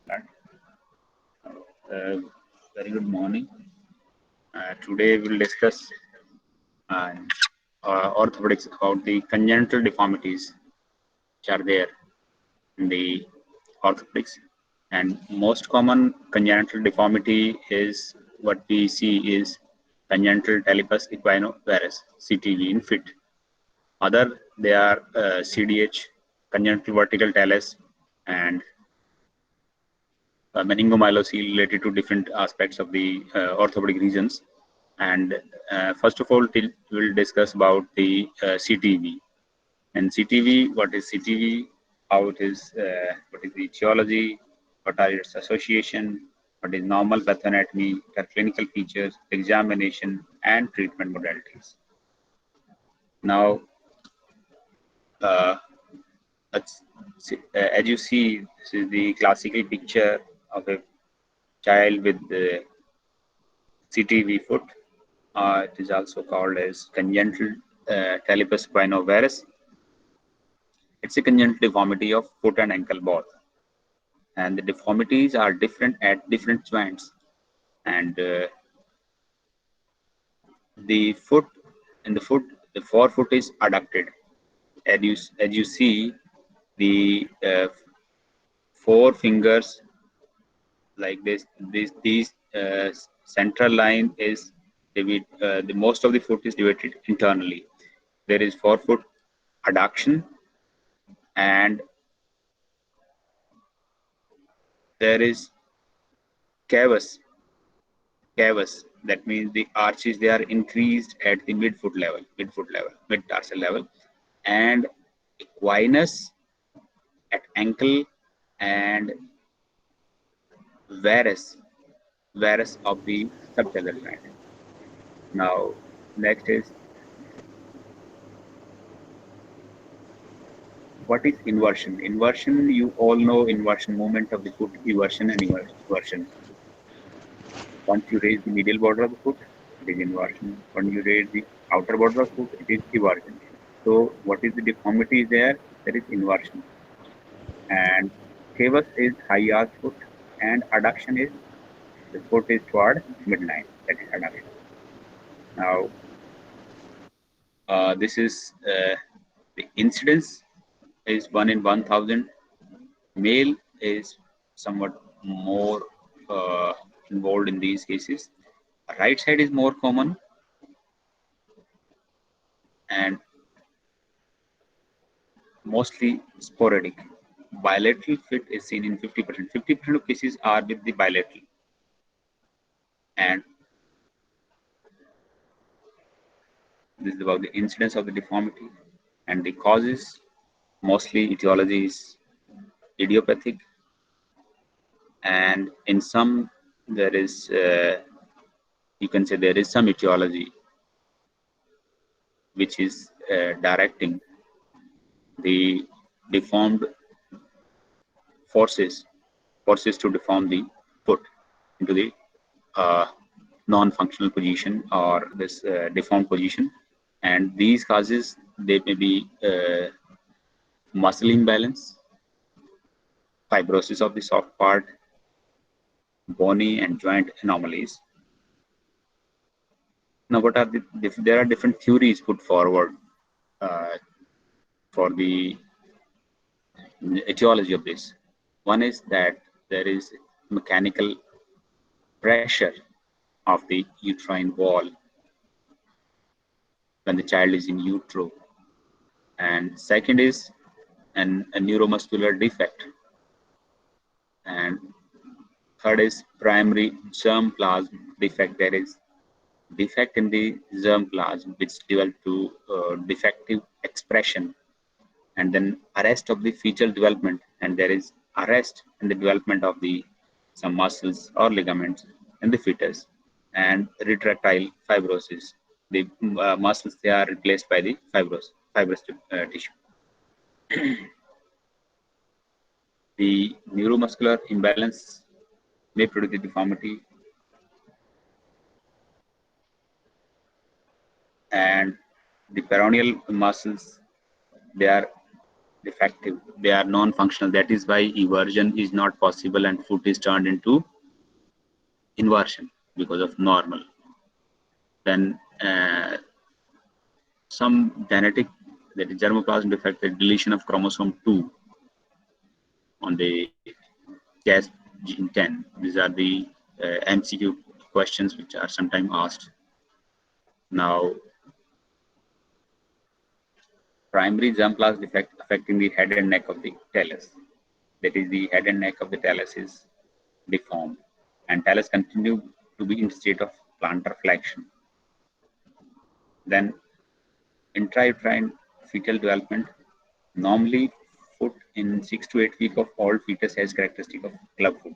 Start. Uh, Very good morning. Today we'll discuss uh, orthopedics about the congenital deformities which are there in the orthopedics. And most common congenital deformity is what we see is congenital talipes equinovarus (CTV) in fit. Other they are CDH, congenital vertical talus, and meningomyelocele related to different aspects of the orthopedic regions. And first of all, we'll discuss about the CTV. And CTV, what is CTV? How it is? What is the etiology? What are its association? What is normal pathoanatomy? What are clinical features, examination, and treatment modalities? Now, uh, as you see, this is the classical picture of a child with the CTV foot. It is also called as congenital talipes equinovarus. It's a congenital deformity of foot and ankle both, and the deformities are different at different joints. And the foot, in the foot, the forefoot is adducted. As you see, the four fingers like this. These central line is the most of the foot is divided internally. There is forefoot adduction, and there is cavus. Cavus. That means the arches they are increased at the mid tarsal level, and equinus at ankle, and varus, varus of the subtalar joint. Now, next is what is inversion? Inversion, you all know inversion, movement of the foot, eversion and inversion. Once you raise the medial border of the foot, it is inversion. When you raise the outer border of the foot, it is eversion. So, what is the deformity there? There is inversion. And cavus is high arch foot, and adduction is the foot is toward midline. That is adduction. Now, this is the incidence is 1 in 1,000. Male is somewhat more involved in these cases. Right side is more common, and mostly sporadic. Bilateral fit is seen in 50%. 50% of cases are with the bilateral. And this is about the incidence of the deformity. And the causes, mostly etiology is idiopathic. And in some, there is, you can say there is some etiology which is directing the deformed forces to deform the foot into the uh, non-functional position or this deformed position. And these causes, they may be muscle imbalance, fibrosis of the soft part, bony and joint anomalies. Now, what are there are different theories put forward uh, for the etiology of this. One is that there is mechanical pressure of the uterine wall when the child is in utero. And second is a neuromuscular defect. And third is primary germplasm defect. There is defect in the germplasm which develop to defective expression, and then arrest of the fetal development, and there is arrest in the development of the some muscles or ligaments in the fetus, and retractile fibrosis. The muscles they are replaced by the fibrous tissue. The neuromuscular imbalance may produce the deformity, and the peroneal muscles they are defective. They are non-functional. That is why eversion is not possible and foot is turned into inversion because of normal. Then some genetic, that is germoplasm defect, the deletion of chromosome 2 on the Cas gene 10. These are the MCQ questions which are sometimes asked. Now, primary germplasm defect affecting the head and neck of the talus. That is, the head and neck of the talus is deformed, and talus continue to be in state of plantar flexion. Then, intrauterine fetal development. Normally, foot in 6 to 8 weeks of old fetus has characteristic of club foot,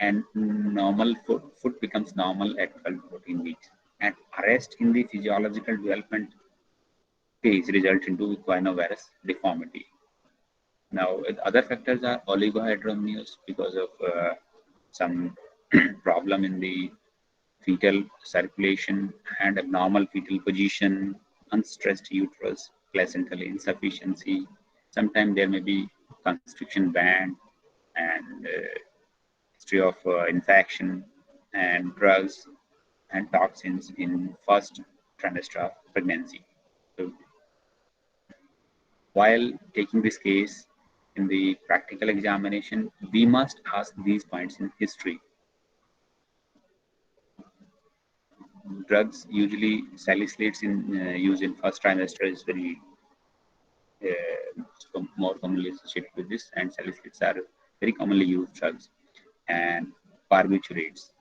and normal foot becomes normal at 12 to 14 weeks. And arrest in the physiological development phase result into equinovarus deformity. Now, other factors are oligohydramnios because of some problem in the fetal circulation and abnormal fetal position, unstressed uterus, placental insufficiency. Sometimes there may be constriction band and history of infection and drugs and toxins in first trimester of pregnancy. So, while taking this case in the practical examination, we must ask these points in history. Drugs usually salicylates in use in first trimester is very more commonly associated with this, and salicylates are very commonly used drugs, and barbiturates,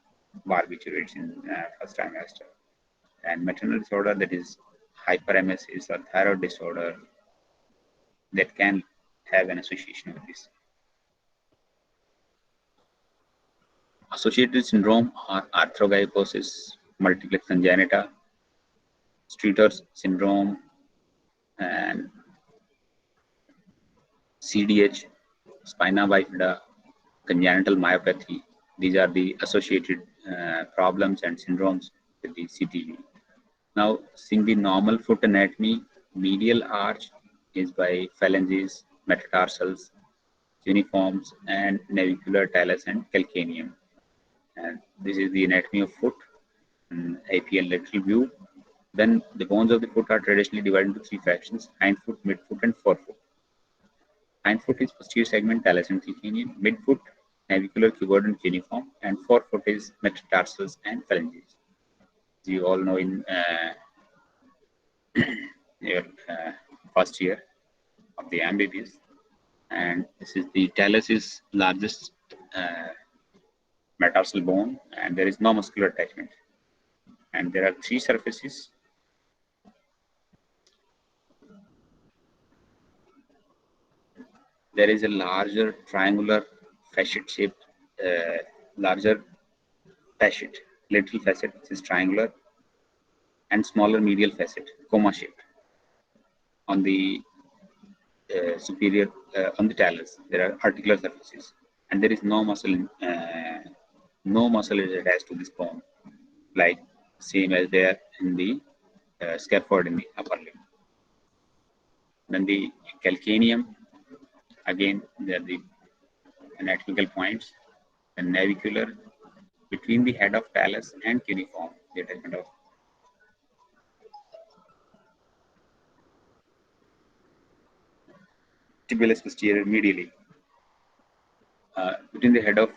barbiturates in first trimester, and maternal disorder, that is hyperemesis or thyroid disorder, that can have an association with this. Associated syndrome are arthrogryposis, multiplex congenita, Streeter's syndrome, and CDH, spina bifida, congenital myopathy. These are the associated problems and syndromes with the CTV. Now, seeing the normal foot anatomy, medial arch is by phalanges, metatarsals, uniforms, and navicular talus and calcaneum. And this is the anatomy of foot, APL lateral view. Then the bones of the foot are traditionally divided into three fractions: hindfoot, midfoot, and forefoot. Hindfoot is posterior segment, talus and calcaneum. Midfoot, navicular, cuboid, and cuneiform. And forefoot is metatarsals and phalanges. As you all know in your first year of the MBBS. And this is the talus is largest metatarsal bone, and there is no muscular attachment. And there are three surfaces. There is a larger triangular facet shaped, larger facet, lateral facet, which is triangular, and smaller medial facet, coma shaped. On the superior, on the talus, there are articular surfaces, and there is no muscle, no muscle is attached to this bone, like same as there in the scaphoid in the upper limb. Then the calcaneum, again, they are the anatomical points, and navicular between the head of talus and cuneiform, the attachment of tibialis posterior medially. Between the head of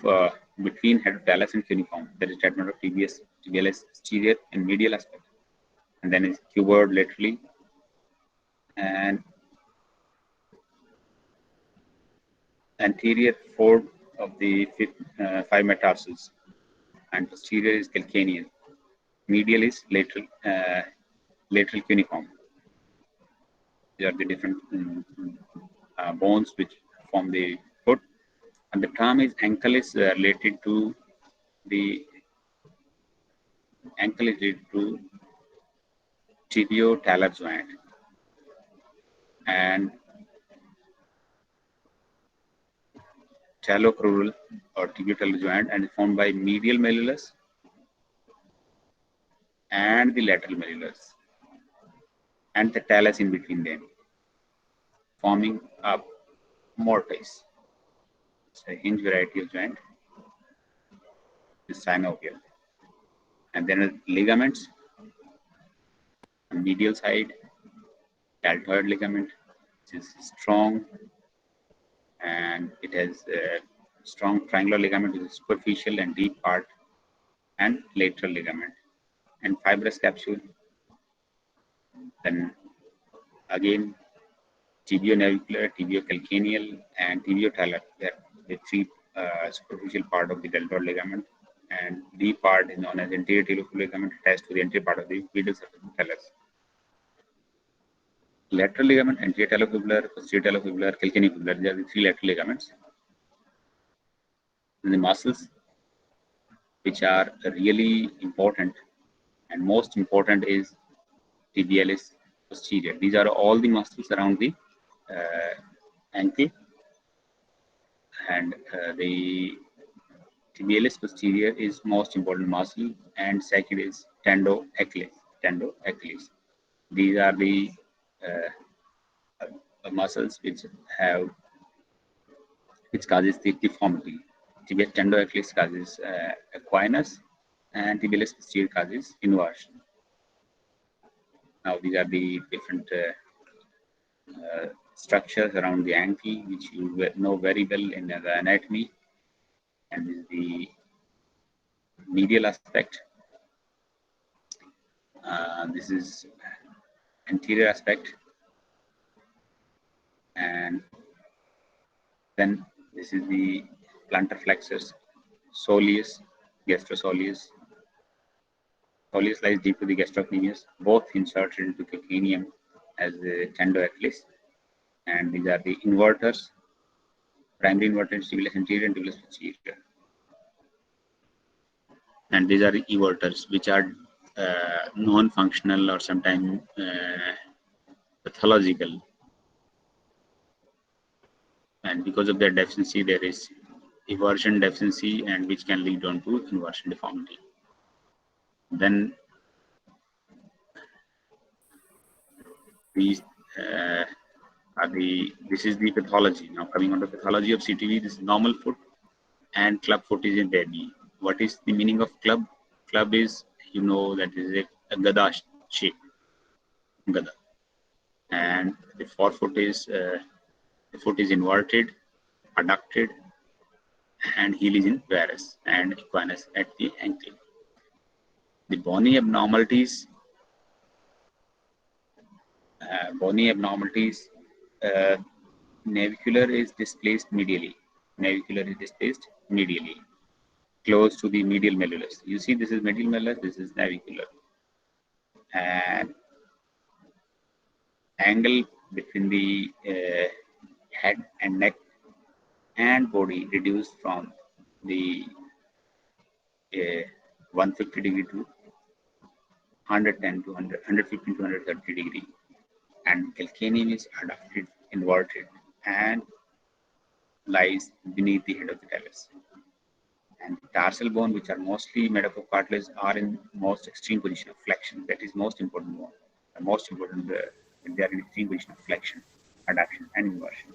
between head of talus and cuneiform, there is attachment of tibialis posterior and medial aspect, and then is cuboid laterally, and anterior fold of the five metatarsals, and posterior is calcaneal. Medial is lateral cuneiform. These are the different bones which form the foot. And the term is ankle is related to the ankle is related to tibio-talar joint, and talocrural or tibio-talar joint, and is formed by medial malleolus and the lateral malleolus and the talus in between them. forming a mortise. It's a hinge variety of joint, is synovial. And then ligaments, medial side, deltoid ligament, which is strong, and it has a strong triangular ligament with a superficial and deep part, and lateral ligament, and fibrous capsule. Then again, tibionavicular, tibiocalcaneal, and tibiotalar. They are the three superficial part of the deltoid ligament, and deep part is known as anterior talofibular ligament attached to the anterior part of the medial surface of the thallus. Lateral ligament, anterior talofibular, posterior talofibular, calcaneofibular. These are the three lateral ligaments. And the muscles which are really important and most important is tibialis posterior. These are all the muscles around the ankle, and the tibialis posterior is most important muscle, and second is tendo Achilles. Tendo Achilles. These are the muscles which causes the deformity. Tibial tendo Achilles causes equinus, and tibialis posterior causes inversion. Now these are the different structures around the ankle, which you know very well in the anatomy, and this is the medial aspect. This is anterior aspect, and then this is the plantar flexus, soleus, gastrosoleus. Soleus lies deep to the gastrocnemius, both inserted into calcaneum as the tendo Achilles, and these are the inverters, primary inverted tibialis anterior and tibialis posterior. And these are the everters, which are non-functional or sometimes pathological, and because of their deficiency there is eversion deficiency, and which can lead on to inversion deformity. Then these this is the pathology. Now coming on to pathology of CTV, this is normal foot and club foot is in baby. What is the meaning of club? Club is, you know, that is a gada shape, gada, and the forefoot is the foot is inverted, adducted, and heel is in varus and equinus at the ankle. The bony abnormalities, navicular is displaced medially. Navicular is displaced medially, close to the medial malleolus. You see, this is medial malleolus, this is navicular, and angle between the head and neck and body reduced from the 150 degree to 110 to 100, 115 to 130 degree, and calcaneum is adducted, inverted, and lies beneath the head of the talus. And the tarsal bone, which are mostly made up of cartilage, are in most extreme position of flexion. That is most important one. The most important, they are in extreme position of flexion, adduction, and inversion.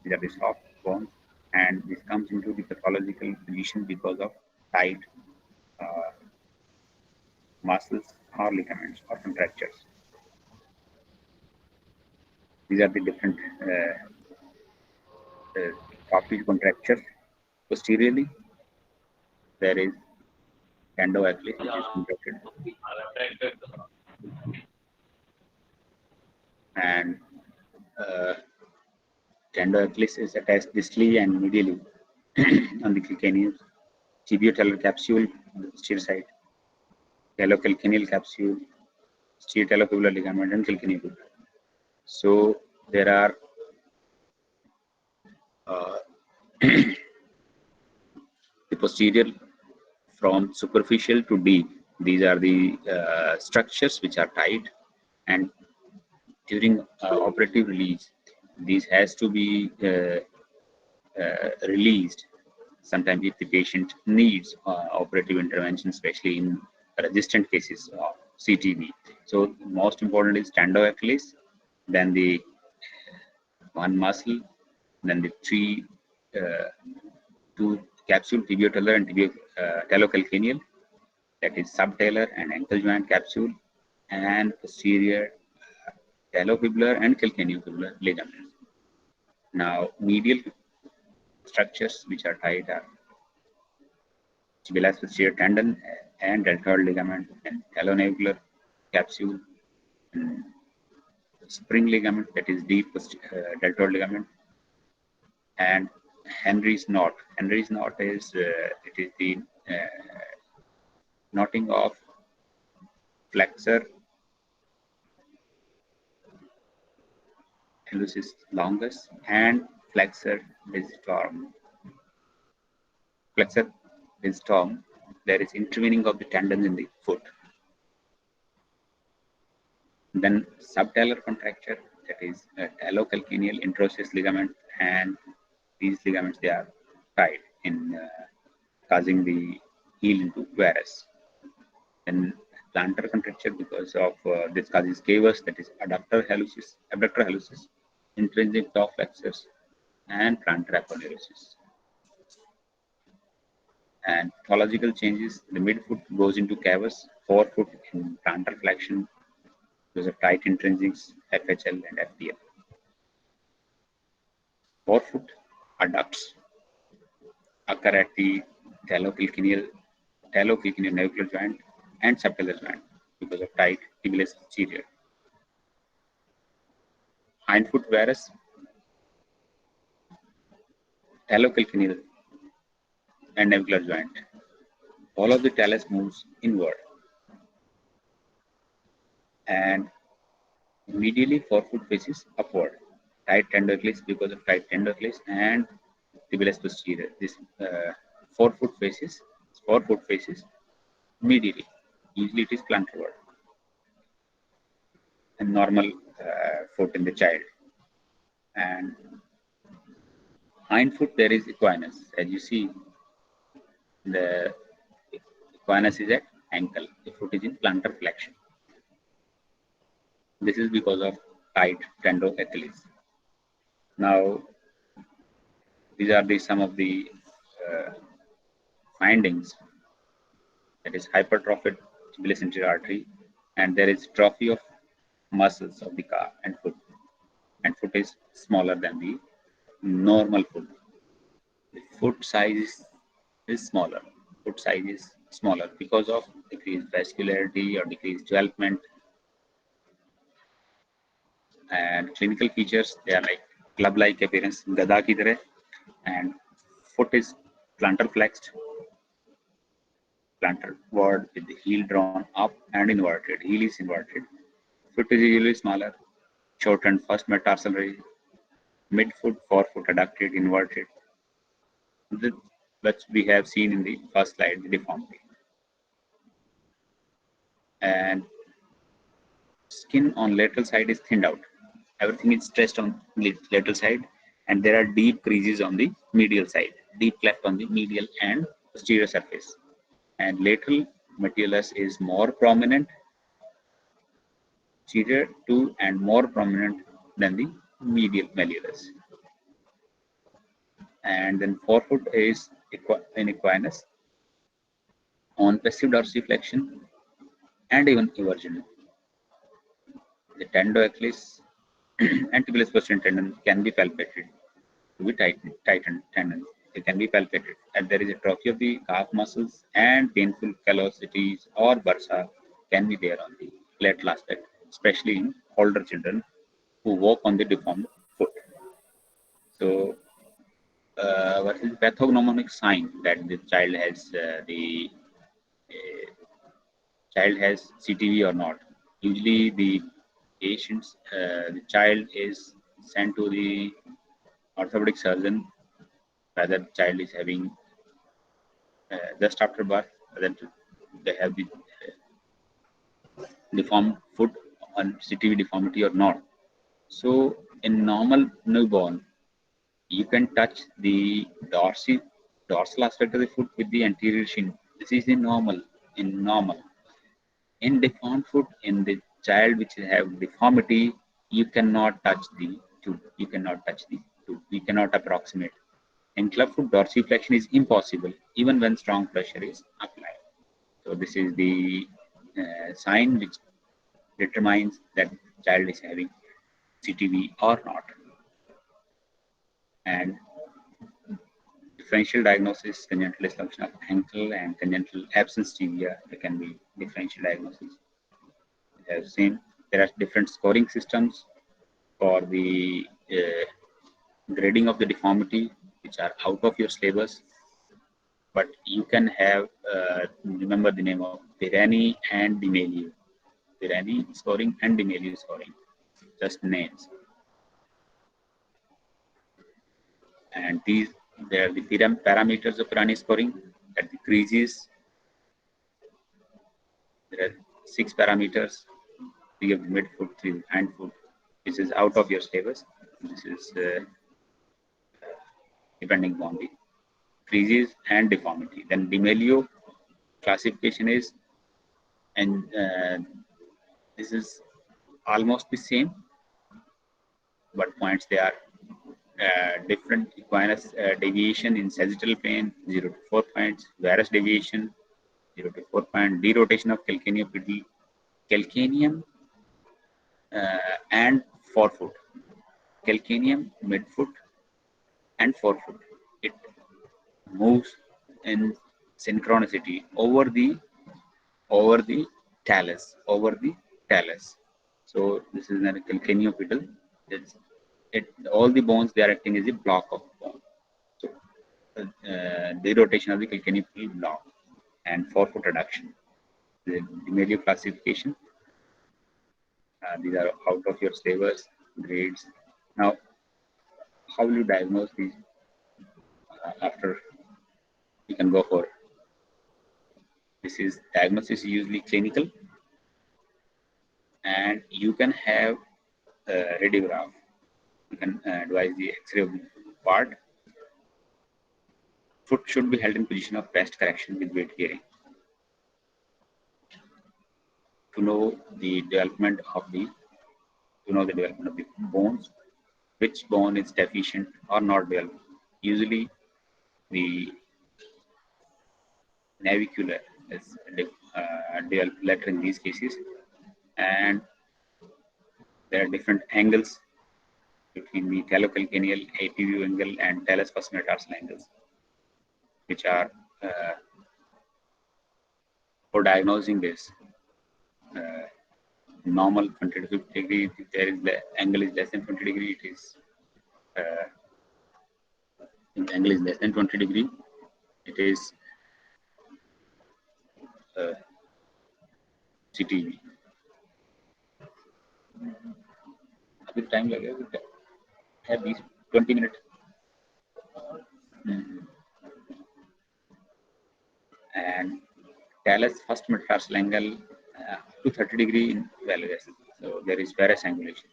These are the soft bones, and this comes into the pathological position because of tight muscles or ligaments or contractures. These are the different soft contractures. Posteriorly, there is tendo Achilles, which is contracted, and tendo Achilles is attached distally and medially on the calcaneus. Tibiotalar capsule on the posterior side, talocalcaneal capsule, posterior talofibular ligament, and calcaneal. So there are the posterior from superficial to deep. These are the structures which are tight, and during operative release, these has to be released. Sometimes if the patient needs operative intervention, especially in resistant cases of CTV. So most important is tendo Achilles, then the one muscle, then the two capsule, tibiotalar and talocalcaneal, that is subtalar and ankle joint capsule, and posterior talofibular and calcaneofibular ligaments. Now, medial structures which are tied are tibialis posterior tendon and deltoid ligament, and talonavicular capsule, and spring ligament, that is deep deltoid ligament, and Henry's knot. Henry's knot is it is the knotting of flexor hallucis longus and flexor digitorum. Flexor digitorum, there is intervening of the tendons in the foot. Then subtalar contracture, that is talocalcaneal interosseous ligament, and these ligaments, they are tied in causing the heel into varus. Then plantar contracture, because of this causes cavus, that is abductor hallucis, intrinsic toe flexors, and plantar aponeurosis. And pathological changes, the midfoot goes into cavus, forefoot in plantar flexion because of tight intrinsics, FHL and FTL. Forefoot adducts occur at the talocalcaneal navicular joint and subtalar joint because of tight tibialis posterior. Hindfoot varus, talocalcaneal and navicular joint. All of the talus moves inward, and medially forefoot faces upward. Tight tender Achilles because of tight tender Achilles and tibialis posterior. This forefoot faces medially. Usually it is plantarward and normal foot in the child. And hind foot, there is equinus. As you see, the equinus is at ankle. The foot is in plantar flexion. This is because of tight tendo Achilles. Now, these are some of the findings. That is hypertrophied tibialis anterior artery, and there is trophy of muscles of the calf and foot is smaller than the normal foot. The foot size is smaller. Foot size is smaller because of decreased vascularity or decreased development. And clinical features, they are like club-like appearance, gada ki tarah, and foot is plantar flexed, plantarward with the heel drawn up and inverted. Heel is inverted. Foot is usually smaller, shortened first metatarsal ridge, midfoot, forefoot adducted, inverted. That we have seen in the first slide, the deformity. And skin on lateral side is thinned out. Everything is stressed on the lateral side, and there are deep creases on the medial side, deep cleft on the medial and posterior surface. And lateral malleolus is more prominent, posterior to and more prominent than the medial malleolus. And then forefoot is in equinus on passive dorsiflexion and even eversion. The tendo Achilles and tibialis posterior tendon can be palpated to be tightened tendons. They can be palpated, and there is a trophy of the calf muscles, and painful callosities or bursa can be there on the lateral aspect, especially in older children who walk on the deformed foot. So, what is the pathognomonic sign that the child has CTV or not? Usually, the child is sent to the orthopedic surgeon whether the child is having just after birth, whether they have the deformed foot on CTV deformity or not. So, in normal newborn, you can touch the dorsal aspect of the foot with the anterior shin. This is in normal. In deformed foot, in the child which have deformity, you cannot touch the tube. You cannot touch the tube. You cannot approximate. In clubfoot, dorsiflexion is impossible even when strong pressure is applied. So this is the sign which determines that child is having CTV or not. And differential diagnosis, congenital dysfunction of ankle and congenital absence tibia, there can be differential diagnosis. We have seen there are different scoring systems for the grading of the deformity, which are out of your syllabus. But you can have, remember the name of Pirani and D'Amelio. Pirani scoring and D'Amelio scoring, just names. And these, they are the parameters of Pirani scoring. At the creases, there are 6 parameters, 3 of the midfoot, 3 of the hindfoot. This is out of your syllabus. This is depending on the creases and deformity. Then D'Amelio classification is, and this is almost the same, but points they are different. Equinus deviation in sagittal plane 0 to 4 points, varus deviation 0 to 4 points, derotation of calcaneopedal, calcaneum and forefoot, calcaneum, midfoot, and forefoot. It moves in synchronicity over the talus, So this is a calcaneopedal. All the bones, they are acting as a block of bone. So the rotation of the calcaneopedal block and forefoot adduction. The D'Amelio classification. These are out of your syllabus grades. Now, how will you diagnose these? After you can go for this is diagnosis is usually clinical, and you can have radiograph. You can advise the X-ray of the part. Foot should be held in position of rest correction with weight bearing. To know the development of the bones, which bone is deficient or not developed. Usually, the navicular is developed later in these cases, and there are different angles between the talocalcaneal APV angle and talus first metatarsal angles, which are for diagnosing this. Normal 20 to 50 degree, if there is the angle is less than 20 degree, it is if the angle is less than 20 degree, it is CTV. अभी time लगेगा have these 20 minutes. And talus first metatarsal angle to 30 degree in valuation. So there is varus angulation.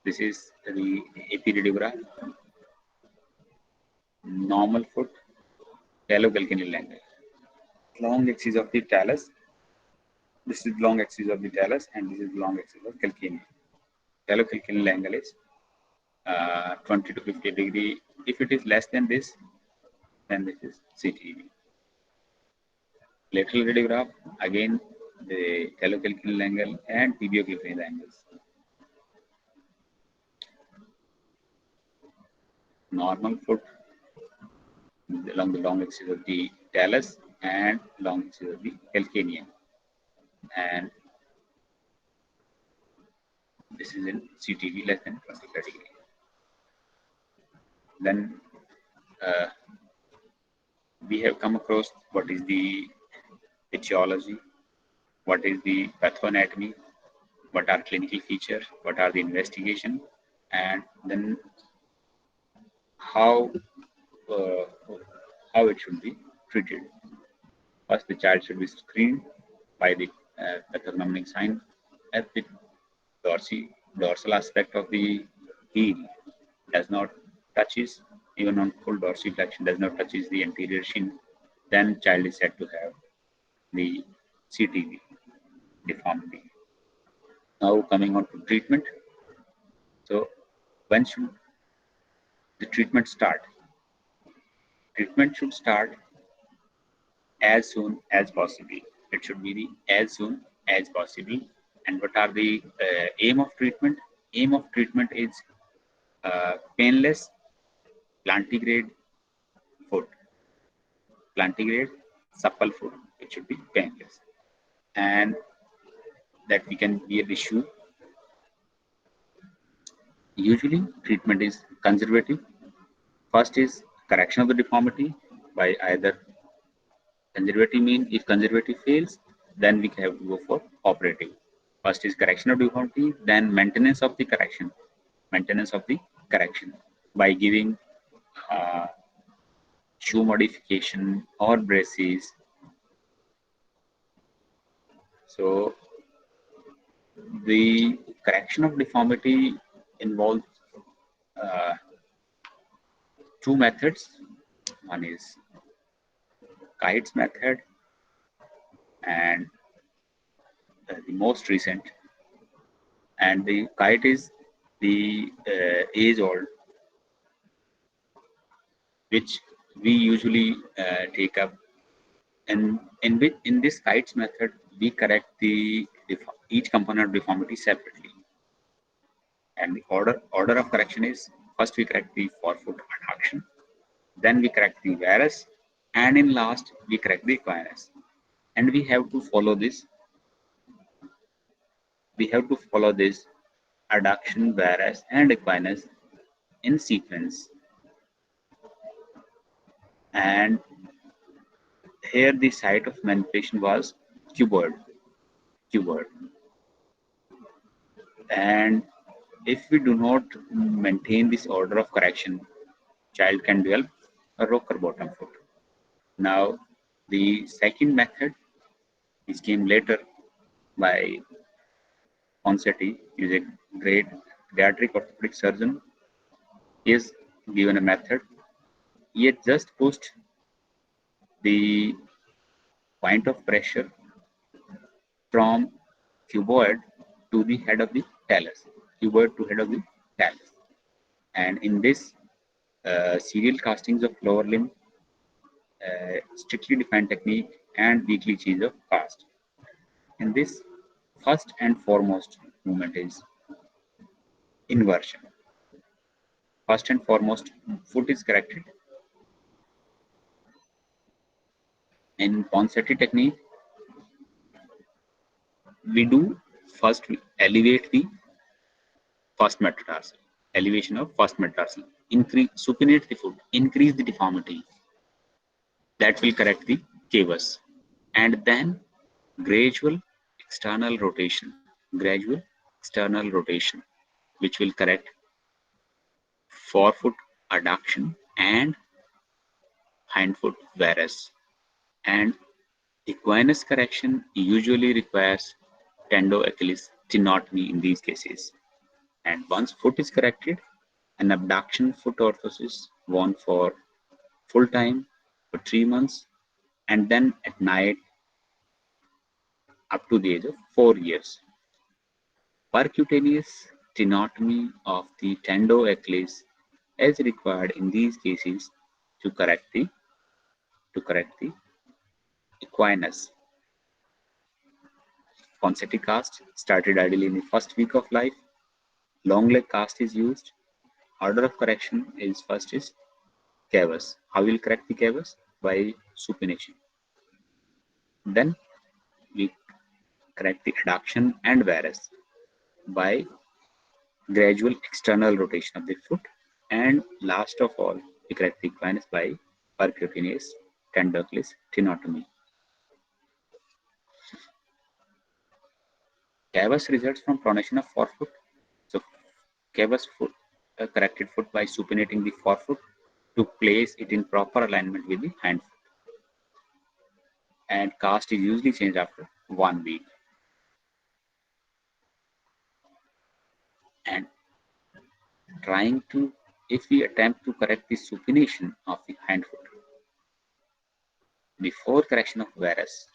This is the AP radiograph. Normal foot, talocalcaneal angle. Long axis of the talus. This is long axis of the talus, and this is long axis of calcaneal. Talocalcaneal angle is 20 to 50 degree. If it is less than this, then this is CTV. Lateral radiograph, again the talocalcaneal angle and tibiocalcaneal angles. Normal foot along the long axis of the talus and long axis of the calcaneum, and this is in CTV less than 25 degree. Then we have come across what is the etiology, what is the pathoanatomy, what are clinical features, what are the investigation, and then how it should be treated. First, the child should be screened by the pathognomonic sign at the dorsal aspect of the heel does not touches, even on full dorsiflexion, does not touches the anterior shin. Then child is said to have the CTV deformity. Now coming on to treatment. So when should the treatment start? Treatment should start as soon as possible. It should be the as soon as possible. And what are the aim of treatment? Aim of treatment is painless plantigrade foot. Plantigrade supple foot. It should be painless, and that we can be an issue. Usually, treatment is conservative. First is correction of the deformity by either conservative mean if conservative fails, then we have to go for operative. First is correction of deformity, then maintenance of the correction. Maintenance of the correction by giving uh, shoe modification or braces. So the correction of deformity involves uh, two methods. One is kites method, and the most recent, and the kite is the age old, which we usually take up. And in this kites method we correct the each component of deformity separately, and the order of correction is first we correct the forefoot adduction, then we correct the varus, and in last we correct the equinus. And we have to follow this adduction, varus, and equinus in sequence. And here the site of manipulation was cuboid. Cuboid. And if we do not maintain this order of correction, child can develop a rocker bottom foot. Now, the second method, which came later by Ponseti, is a great pediatric orthopedic surgeon, is given a method. He had just pushed the point of pressure from cuboid to the head of the talus, cuboid to head of the talus. And in this serial castings of lower limb, strictly defined technique, and weekly change of cast. In this, first and foremost movement is inversion. First and foremost, foot is corrected. In Ponseti technique, we do first we elevate the first metatarsal, elevation of first metatarsal, increase supinate the foot, increase the deformity. That will correct the cavus, and then gradual external rotation, gradual external rotation, which will correct forefoot adduction and hindfoot varus. And equinus correction usually requires tendo-Achilles tenotomy in these cases. And once foot is corrected, an abduction foot orthosis worn for full time for 3 months, and then at night up to the age of 4 years. Percutaneous tenotomy of the tendo-Achilles is required in these cases to correct the equinus. Ponseti cast started ideally in the first week of life. Long leg cast is used. Order of correction is first is cavus. How will correct the cavus? By supination. Then we correct the adduction and varus by gradual external rotation of the foot. And last of all, we correct the equinus by percutaneous tendo-Achilles tenotomy. Cavus results from pronation of forefoot. So cavus foot, corrected foot by supinating the forefoot to place it in proper alignment with the hind foot. And cast is usually changed after 1 week. And trying to, if we attempt to correct the supination of the hind foot before correction of varus,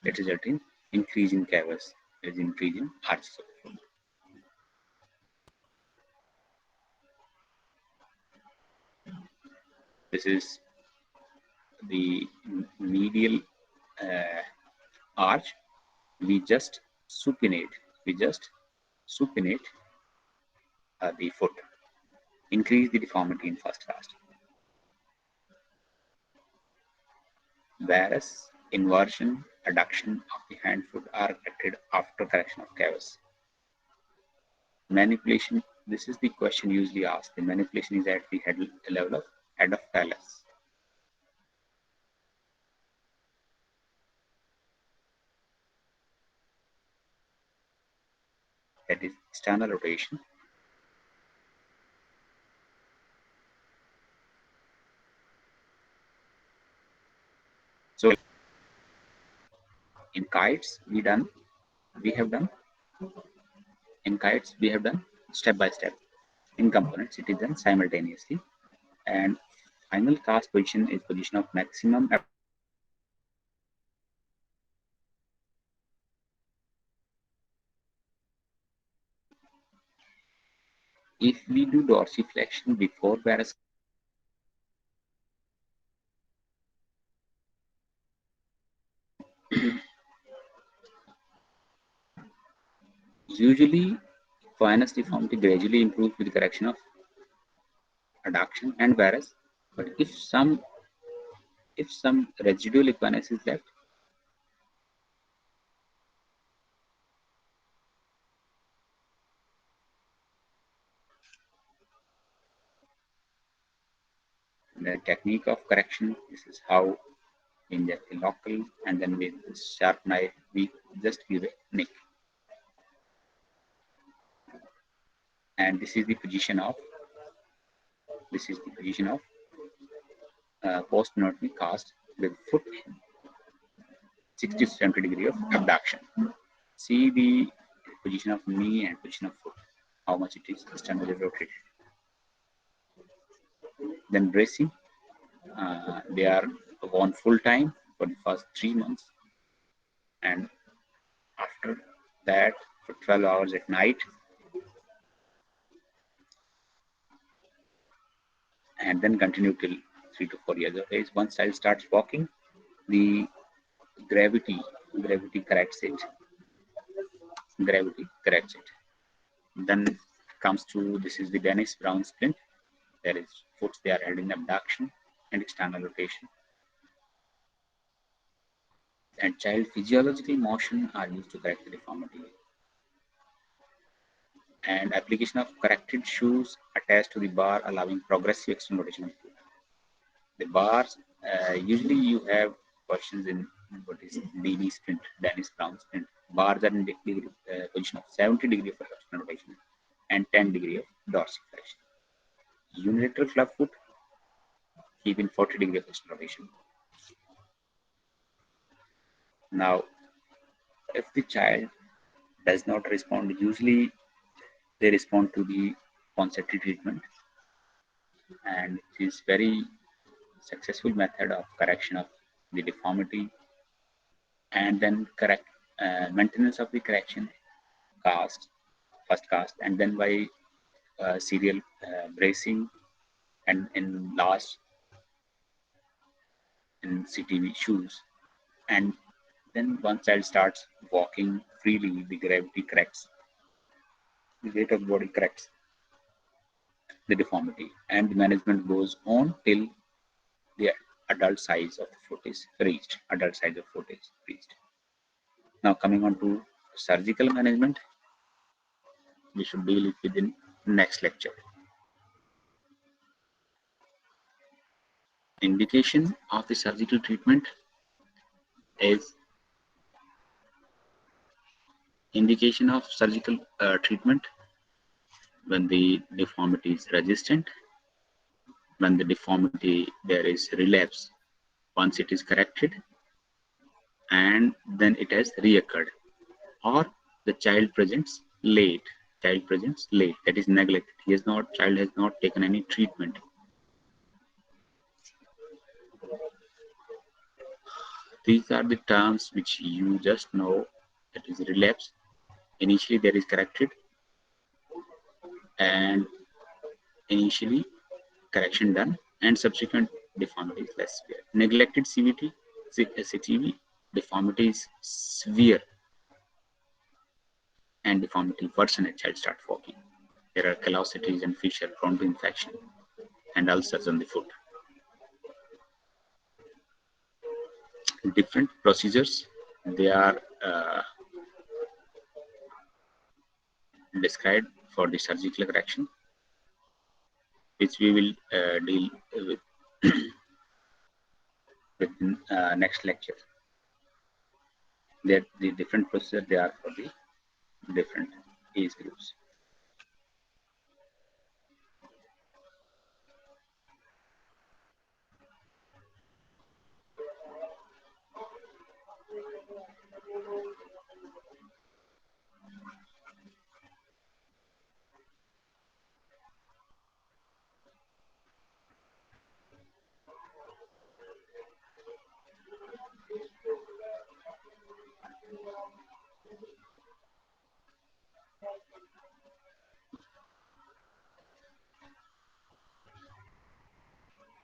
it results in increase in cavus, there is increase in arches of the foot. This is the medial uh, arch. We just supinate. We just supinate the foot. Increase the deformity in first cast. Whereas inversion, adduction of the hand foot are corrected after correction of cavus. Manipulation, this is the question usually asked. The manipulation is at the head level of head of talus. That is external rotation. So in kites, we have done step by step. In components, it is done simultaneously. And final cast position is position of maximum. If we do dorsiflexion before varus, usually finus deformity gradually improves with the correction of adduction and varus. But if some residual equinus is left, the technique of correction, this is how we inject the local, and then with this sharp knife we just give a nick. And this is the position of post pneumatic cast with foot 60 to 70 degree of abduction. See the position of knee and position of foot, how much it is externally rotated. Then bracing, they are worn full time for the first 3 months, and after that for 12 hours at night, and then continue till 3 to 4 years of age. Once child starts walking, the gravity corrects it. Gravity corrects it. Then comes to, this is the Dennis Brown splint. There is foot they are held in abduction and external rotation. And child physiological motion are used to correct the deformity. And application of corrected shoes attached to the bar allowing progressive external rotation of foot. The bars, usually you have questions in what is DB sprint, Dennis Brown sprint. Bars are in degree, position of 70 degree of external rotation and 10 degree of dorsiflexion. Unilateral club foot keep in 40 degree of external rotation. Now, if the child does not respond, usually they respond to the concerted treatment, and it is very successful method of correction of the deformity, and then correct maintenance of the correction cast, first cast, and then by serial bracing, and in last in CTV shoes. And then once child starts walking freely, the gravity corrects, the weight of the body corrects the deformity, and the management goes on till the adult size of the foot is reached. Adult size of foot is reached. Now coming on to surgical management, we should deal it within next lecture. Indication of the surgical treatment is indication of surgical treatment when the deformity is resistant, when the deformity there is relapse once it is corrected, and then it has reoccurred, or the child presents late. Child presents late, that is neglected. Child has not taken any treatment. These are the terms which you just know, that is relapse. Initially there is corrected, and initially correction done, and subsequent deformity is less severe. Neglected CVT, CTV, deformity is severe and deformity worsen as child start walking. There are callosities and fissure prone to infection and ulcers on the foot. Different procedures, they are described for the surgical correction, which we will deal with in next lecture. That the different procedures they are for the different age groups.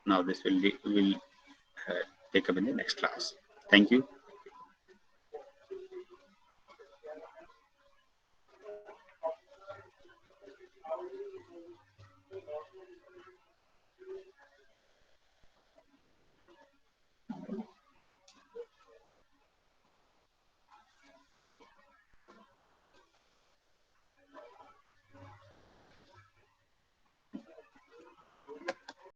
Now this will take up in the next class. Thank you.